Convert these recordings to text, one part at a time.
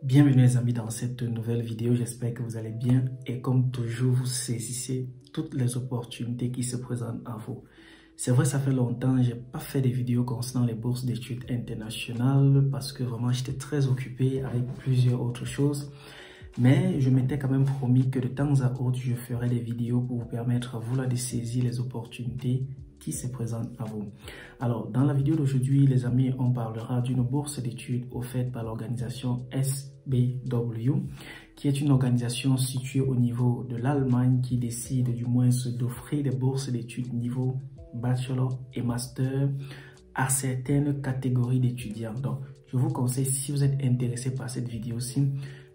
Bienvenue les amis dans cette nouvelle vidéo, j'espère que vous allez bien et comme toujours vous saisissez toutes les opportunités qui se présentent à vous. C'est vrai, ça fait longtemps, j'ai pas fait des vidéos concernant les bourses d'études internationales parce que vraiment j'étais très occupé avec plusieurs autres choses. Mais je m'étais quand même promis que de temps à autre, je ferai des vidéos pour vous permettre à vous là de saisir les opportunités qui se présentent à vous. Alors, dans la vidéo d'aujourd'hui, les amis, on parlera d'une bourse d'études offerte par l'organisation SBW, qui est une organisation située au niveau de l'Allemagne qui décide du moins d'offrir des bourses d'études niveau bachelor et master à certaines catégories d'étudiants. Donc, je vous conseille, si vous êtes intéressé par cette vidéo-ci,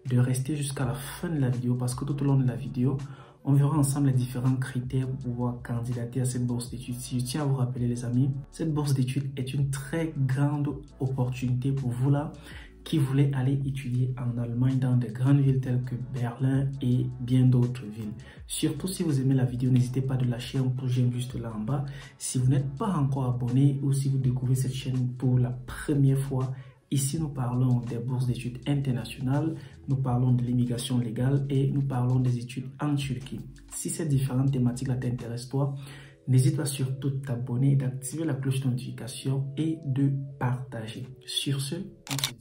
de rester jusqu'à la fin de la vidéo parce que tout au long de la vidéo, on verra ensemble les différents critères pour pouvoir candidater à cette bourse d'études. Si je tiens à vous rappeler les amis, cette bourse d'études est une très grande opportunité pour vous là qui voulez aller étudier en Allemagne dans de grandes villes telles que Berlin et bien d'autres villes. Surtout si vous aimez la vidéo, n'hésitez pas à lâcher un pouce j'aime juste là en bas. Si vous n'êtes pas encore abonné ou si vous découvrez cette chaîne pour la première fois, ici, nous parlons des bourses d'études internationales, nous parlons de l'immigration légale et nous parlons des études en Turquie. Si ces différentes thématiques-là t'intéressent, toi, n'hésite pas surtout de t'abonner, d'activer la cloche de notification et de partager. Sur ce, on se dit.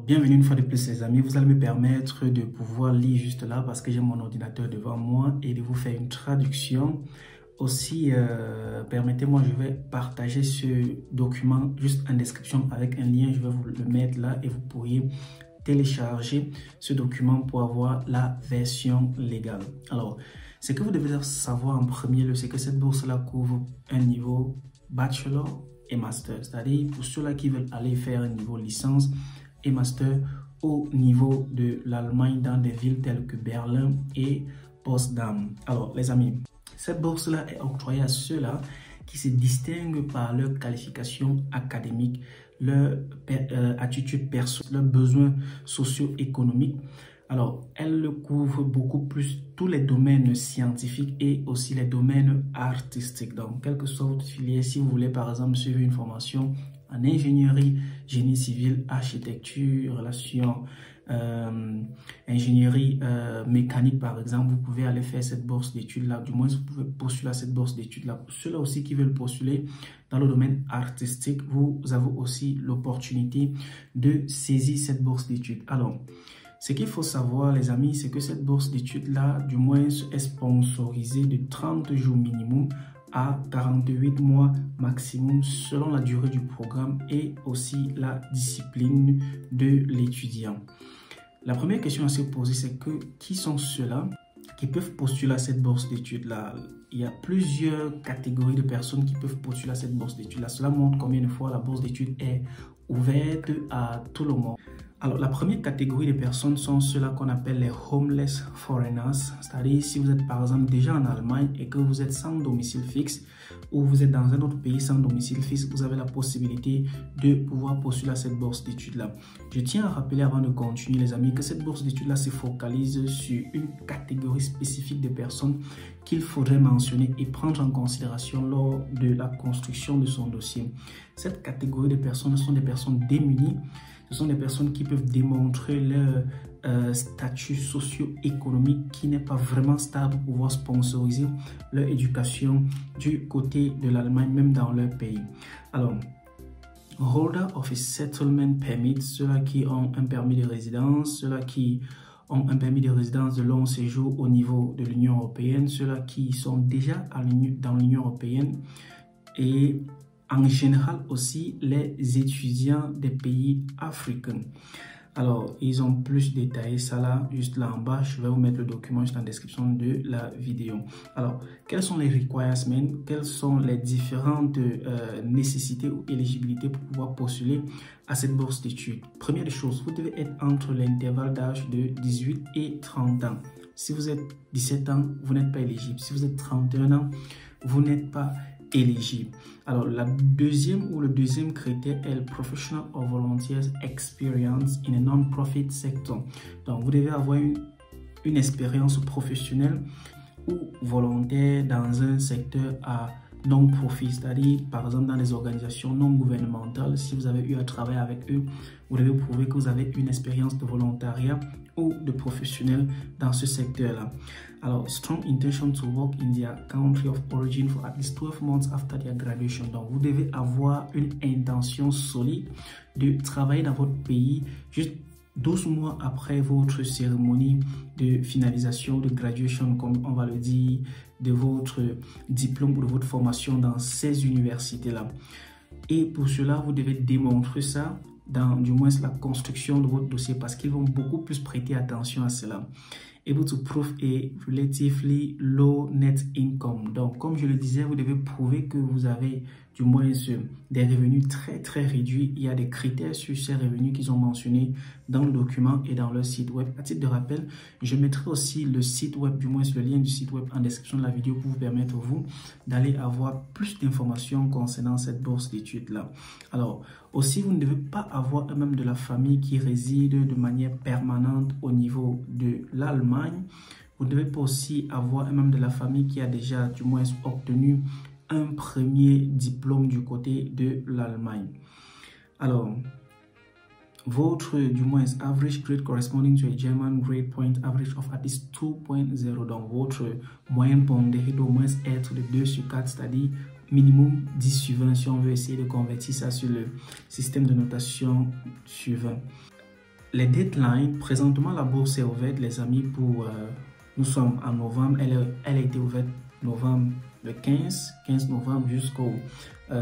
Bienvenue une fois de plus les amis, vous allez me permettre de pouvoir lire juste là parce que j'ai mon ordinateur devant moi et de vous faire une traduction. Aussi, permettez-moi, je vais partager ce document juste en description avec un lien, je vais vous le mettre là et vous pourriez télécharger ce document pour avoir la version légale. Alors, ce que vous devez savoir en premier lieu, c'est que cette bourse-là couvre un niveau bachelor et master, c'est-à-dire pour ceux-là qui veulent aller faire un niveau licence et master au niveau de l'Allemagne dans des villes telles que Berlin et Potsdam. Alors les amis, cette bourse-là est octroyée à ceux-là qui se distinguent par leur qualification académique, leur attitude personnelle, leurs besoins socio-économiques. Alors, elle couvre beaucoup plus tous les domaines scientifiques et aussi les domaines artistiques. Donc, quelle que soit votre filière, si vous voulez par exemple suivre une formation en ingénierie, génie civil, architecture, relations, ingénierie mécanique par exemple, vous pouvez aller faire cette bourse d'études là, du moins vous pouvez postuler à cette bourse d'études là. Pour ceux-là aussi qui veulent postuler dans le domaine artistique, vous avez aussi l'opportunité de saisir cette bourse d'études. Alors, ce qu'il faut savoir les amis, c'est que cette bourse d'études là, du moins est sponsorisée de 30 jours minimum à 48 mois maximum selon la durée du programme et aussi la discipline de l'étudiant. La première question à se poser, c'est que qui sont ceux-là qui peuvent postuler à cette bourse d'études-là? Il y a plusieurs catégories de personnes qui peuvent postuler à cette bourse d'études-là. Cela montre combien de fois la bourse d'études est ouverte à tout le monde. Alors, la première catégorie de personnes sont ceux-là qu'on appelle les homeless foreigners, c'est-à-dire si vous êtes par exemple déjà en Allemagne et que vous êtes sans domicile fixe ou vous êtes dans un autre pays sans domicile fixe, vous avez la possibilité de pouvoir postuler à cette bourse d'études-là. Je tiens à rappeler avant de continuer les amis que cette bourse d'études-là se focalise sur une catégorie spécifique de personnes qu'il faudrait mentionner et prendre en considération lors de la construction de son dossier. Cette catégorie de personnes sont des personnes démunies. Ce sont des personnes qui peuvent démontrer leur statut socio-économique qui n'est pas vraiment stable pour pouvoir sponsoriser leur éducation du côté de l'Allemagne, même dans leur pays. Alors, holder of a settlement permit, ceux-là qui ont un permis de résidence, ceux-là qui ont un permis de résidence de long séjour au niveau de l'Union européenne, ceux-là qui sont déjà dans l'Union européenne et en général aussi les étudiants des pays africains. Alors, ils ont plus détaillé ça là, juste là en bas. Je vais vous mettre le document juste en description de la vidéo. Alors, quels sont les requirements? Quelles sont les différentes nécessités ou éligibilités pour pouvoir postuler à cette bourse d'études? Première chose, vous devez être entre l'intervalle d'âge de 18 et 30 ans. Si vous êtes 17 ans, vous n'êtes pas éligible. Si vous êtes 31 ans, vous n'êtes pas éligible. Alors, le deuxième critère est le Professional or Volunteers Experience in a Non-Profit Sector. Donc, vous devez avoir une expérience professionnelle ou volontaire dans un secteur à non-profit, c'est-à-dire par exemple dans les organisations non gouvernementales. Si vous avez eu à travailler avec eux, vous devez prouver que vous avez une expérience de volontariat ou de professionnel dans ce secteur-là. Alors, strong intention to work in their country of origin for at least 12 months after their graduation. Donc, vous devez avoir une intention solide de travailler dans votre pays juste 12 mois après votre cérémonie de finalisation, de graduation, comme on va le dire, de votre diplôme ou de votre formation dans ces universités-là. Et pour cela, vous devez démontrer ça dans du moins la construction de votre dossier parce qu'ils vont beaucoup plus prêter attention à cela. Able to prove a relatively low net income. Donc, comme je le disais, vous devez prouver que vous avez du moins des revenus très réduits. Il y a des critères sur ces revenus qu'ils ont mentionnés dans le document et dans leur site web. À titre de rappel, je mettrai aussi le site web, du moins le lien du site web en description de la vidéo pour vous permettre, vous, d'aller avoir plus d'informations concernant cette bourse d'études-là. Alors, aussi, vous ne devez pas avoir un membre de la famille qui réside de manière permanente au niveau de l'Allemagne. Vous ne devez pas aussi avoir un membre de la famille qui a déjà, du moins, obtenu un premier diplôme du côté de l'Allemagne. Alors, votre, du moins, average grade corresponding to a German grade point average of at least 2.0. Donc, votre moyenne pondérée doit au moins être de 2 sur 4, c'est-à-dire minimum 10 sur 20 si on veut essayer de convertir ça sur le système de notation suivant. Les deadlines, présentement la bourse est ouverte, les amis, pour, nous sommes en novembre, elle a été ouverte novembre, le 15 novembre jusqu'au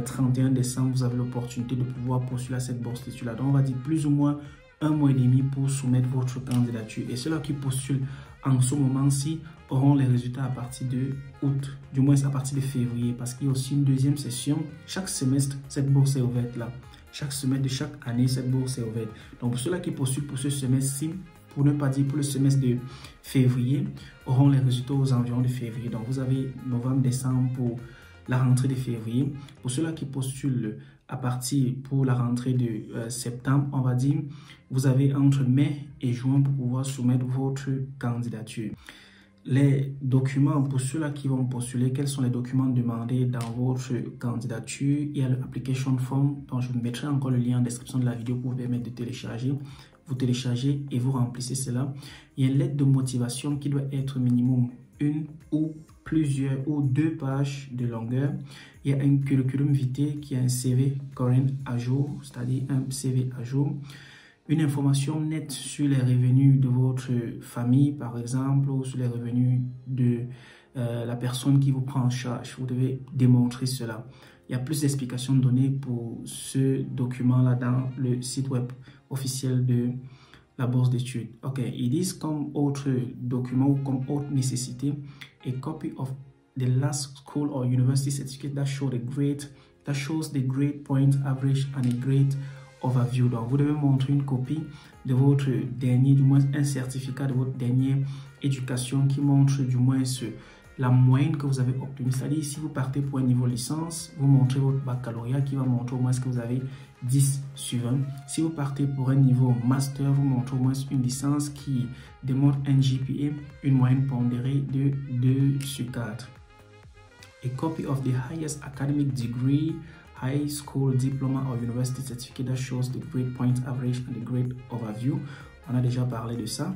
31 décembre, vous avez l'opportunité de pouvoir postuler à cette bourse d'études-là. Donc, on va dire plus ou moins un mois et demi pour soumettre votre candidature. Et ceux-là qui postulent en ce moment-ci auront les résultats à partir de août, du moins à partir de février, parce qu'il y a aussi une deuxième session. Chaque semestre, cette bourse est ouverte là. Chaque semestre de chaque année, cette bourse est ouverte. Donc, pour ceux-là qui postulent pour ce semestre-ci, pour ne pas dire pour le semestre de février, auront les résultats aux environs de février. Donc, vous avez novembre, décembre pour la rentrée de février. Pour ceux-là qui postulent à partir pour la rentrée de septembre, on va dire, vous avez entre mai et juin pour pouvoir soumettre votre candidature. Les documents, pour ceux-là qui vont postuler, quels sont les documents demandés dans votre candidature? Il y a l'application form, dont je vous mettrai encore le lien en description de la vidéo pour vous permettre de télécharger. Vous téléchargez et vous remplissez cela. Il y a une lettre de motivation qui doit être minimum une ou plusieurs ou 2 pages de longueur. Il y a un curriculum vitae qui est un CV current à jour, c'est-à-dire un CV à jour. Une information nette sur les revenus de votre famille, par exemple, ou sur les revenus de la personne qui vous prend en charge. Vous devez démontrer cela. Il y a plus d'explications données pour ce document-là dans le site web officiel de la bourse d'études. Ok, ils disent comme autre document ou comme autre nécessité, a copy of the last school or university certificate that shows the grade point average and a grade overview. Donc, vous devez montrer une copie de votre dernier, du moins un certificat de votre dernière éducation qui montre du moins la moyenne que vous avez obtenue. C'est-à-dire, si vous partez pour un niveau licence, vous montrez votre baccalauréat qui va montrer au moins que vous avez 10 sur 20. Si vous partez pour un niveau master, vous montrez au moins une licence qui démontre un GPA, une moyenne pondérée de 2 sur 4. A copy of the highest academic degree, high school diploma or university certificate that shows the grade point average and the grade overview. On a déjà parlé de ça.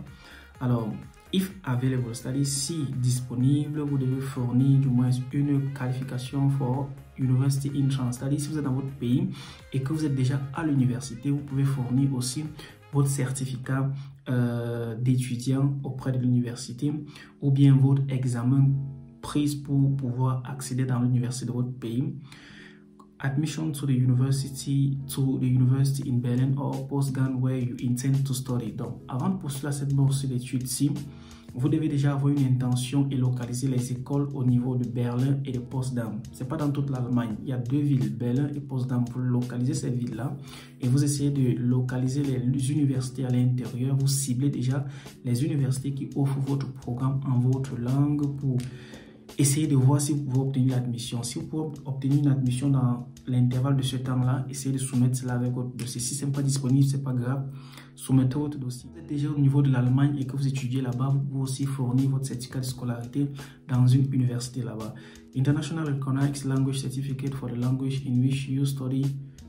Alors, if available, c'est-à-dire si disponible, vous devez fournir du moins une qualification for university entrance. C'est-à-dire si vous êtes dans votre pays et que vous êtes déjà à l'université, vous pouvez fournir aussi votre certificat d'étudiant auprès de l'université ou bien votre examen prise pour pouvoir accéder dans l'université de votre pays. Admission to the university in Berlin or Potsdam where you intend to study. Donc, avant de postuler à cette bourse d'études-ci, vous devez déjà avoir une intention et localiser les écoles au niveau de Berlin et de Potsdam. Ce n'est pas dans toute l'Allemagne. Il y a 2 villes, Berlin et Potsdam. Pour localiser ces villes-là et vous essayez de localiser les universités à l'intérieur, vous ciblez déjà les universités qui offrent votre programme en votre langue pour essayez de voir si vous pouvez obtenir l'admission. Si vous pouvez obtenir une admission dans l'intervalle de ce temps-là, essayez de soumettre cela avec votre dossier. Si ce n'est pas disponible, ce n'est pas grave, soumettez votre dossier. Si vous êtes déjà au niveau de l'Allemagne et que vous étudiez là-bas, vous pouvez aussi fournir votre certificat de scolarité dans une université là-bas. International Recognized Language Certificate for the language in which you study.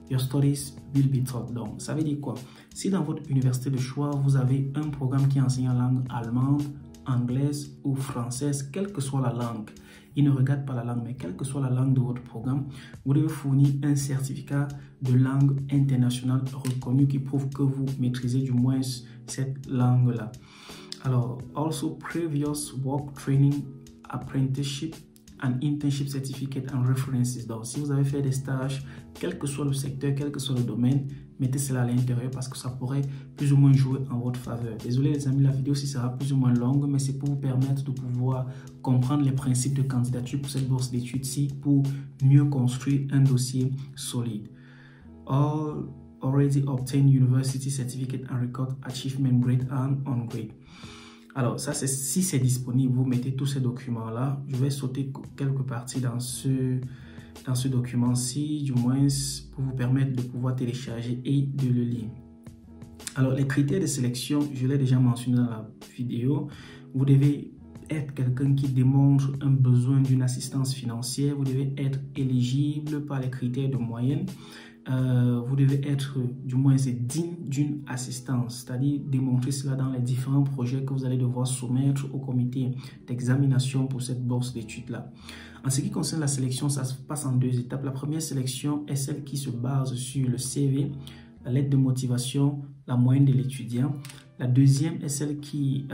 Your studies will be taught. Donc, ça veut dire quoi? Si dans votre université de choix, vous avez un programme qui enseigne en langue allemande, anglaise ou française, quelle que soit la langue, il ne regarde pas la langue, mais quelle que soit la langue de votre programme, vous devez fournir un certificat de langue internationale reconnu qui prouve que vous maîtrisez du moins cette langue-là. Alors, also previous work training, apprenticeship, an internship certificate and references. Donc, si vous avez fait des stages, quel que soit le secteur, quel que soit le domaine, mettez cela à l'intérieur parce que ça pourrait plus ou moins jouer en votre faveur. Désolé les amis, la vidéo aussi sera plus ou moins longue, mais c'est pour vous permettre de pouvoir comprendre les principes de candidature pour cette bourse d'études-ci pour mieux construire un dossier solide. All already obtained university certificate and record achievement grade and on grade. Alors, ça, c'est si c'est disponible, vous mettez tous ces documents-là. Je vais sauter quelques parties dans ce document-ci, du moins pour vous permettre de pouvoir télécharger et de le lire. Alors, les critères de sélection, je l'ai déjà mentionné dans la vidéo. Vous devez être quelqu'un qui démontre un besoin d'une assistance financière. Vous devez être éligible par les critères de moyenne. Vous devez être du moins digne d'une assistance, c'est-à-dire démontrer cela dans les différents projets que vous allez devoir soumettre au comité d'examination pour cette bourse d'études-là. En ce qui concerne la sélection, ça se passe en deux étapes. La première sélection est celle qui se base sur le CV, la lettre de motivation, la moyenne de l'étudiant. La deuxième est celle qui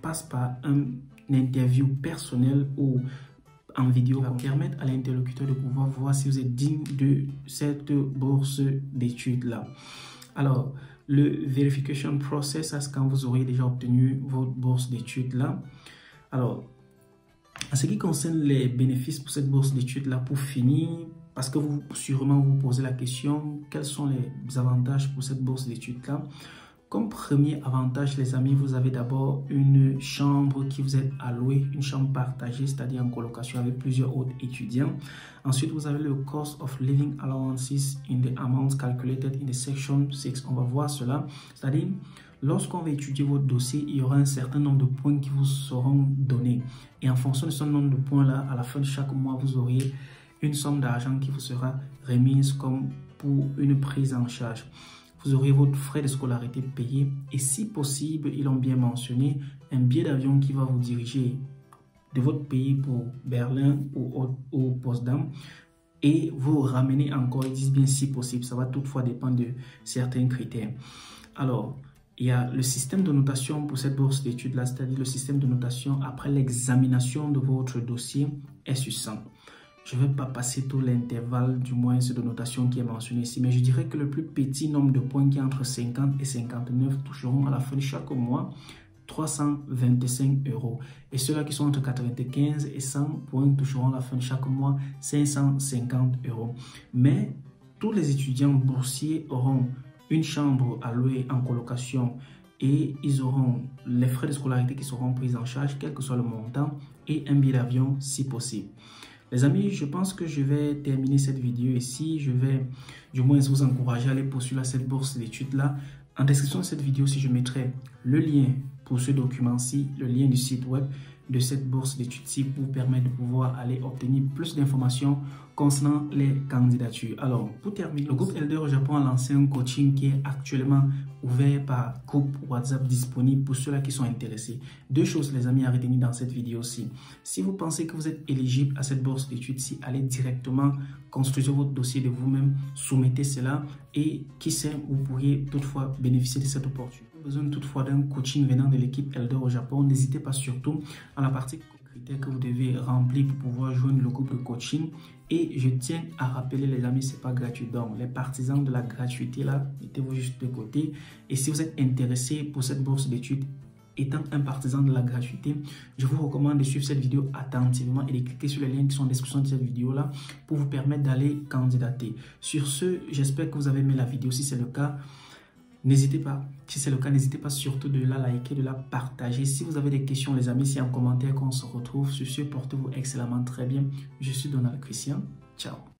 passe par une interview personnelle ou en vidéo qui va permettre à l'interlocuteur de pouvoir voir si vous êtes digne de cette bourse d'études-là. Alors, le verification process, c'est quand vous aurez déjà obtenu votre bourse d'études-là. Alors, en ce qui concerne les bénéfices pour cette bourse d'études-là, pour finir, parce que vous sûrement vous posez la question, quels sont les avantages pour cette bourse d'études-là? Comme premier avantage, les amis, vous avez d'abord une chambre qui vous est allouée, une chambre partagée, c'est-à-dire en colocation avec plusieurs autres étudiants. Ensuite, vous avez le cost of living allowances in the amount calculated in the section 6. On va voir cela. C'est-à-dire, lorsqu'on va étudier votre dossier, il y aura un certain nombre de points qui vous seront donnés. Et en fonction de ce nombre de points-là, à la fin de chaque mois, vous auriez une somme d'argent qui vous sera remise comme pour une prise en charge. Vous aurez votre frais de scolarité payé et si possible, ils l'ont bien mentionné, un billet d'avion qui va vous diriger de votre pays pour Berlin ou Potsdam et vous ramener encore, ils disent bien si possible, ça va toutefois dépendre de certains critères. Alors, il y a le système de notation pour cette bourse d'études-là, c'est-à-dire le système de notation après l'examination de votre dossier est succinct. Je ne vais pas passer tout l'intervalle, du moins de notation qui est mentionné ici, mais je dirais que le plus petit nombre de points qui est entre 50 et 59 toucheront à la fin de chaque mois 325 €. Et ceux-là qui sont entre 95 et 100 points toucheront à la fin de chaque mois 550 €. Mais tous les étudiants boursiers auront une chambre allouée en colocation et ils auront les frais de scolarité qui seront pris en charge, quel que soit le montant, et un billet d'avion si possible. Les amis, je pense que je vais terminer cette vidéo ici. Je vais du moins vous encourager à aller poursuivre à cette bourse d'études-là. En description de cette vidéo, je mettrai le lien pour ce document-ci, le lien du site web de cette bourse d'études-ci pour vous permettre de pouvoir aller obtenir plus d'informations concernant les candidatures. Alors, pour terminer, le groupe Elder au Japon a lancé un coaching qui est actuellement ouvert par groupe WhatsApp disponible pour ceux-là qui sont intéressés. Deux choses, les amis, à retenir dans cette vidéo-ci. Si vous pensez que vous êtes éligible à cette bourse d'études-ci, allez directement construire votre dossier de vous-même, soumettez cela et qui sait, vous pourriez toutefois bénéficier de cette opportunité. Si vous avez besoin toutefois d'un coaching venant de l'équipe Elder au Japon, n'hésitez pas surtout à la partie critères que vous devez remplir pour pouvoir joindre le groupe de coaching. Et je tiens à rappeler les amis, c'est pas gratuit. Donc les partisans de la gratuité là, mettez-vous juste de côté. Et si vous êtes intéressé pour cette bourse d'études, étant un partisan de la gratuité, je vous recommande de suivre cette vidéo attentivement et de cliquer sur les liens qui sont en description de cette vidéo là pour vous permettre d'aller candidater. Sur ce, j'espère que vous avez aimé la vidéo. Si c'est le cas, N'hésitez pas, si c'est le cas, n'hésitez pas surtout de la liker, de la partager. Si vous avez des questions, les amis, c'est en commentaire qu'on se retrouve. Sur ce, portez-vous excellemment très bien. Je suis Donald Christian. Ciao.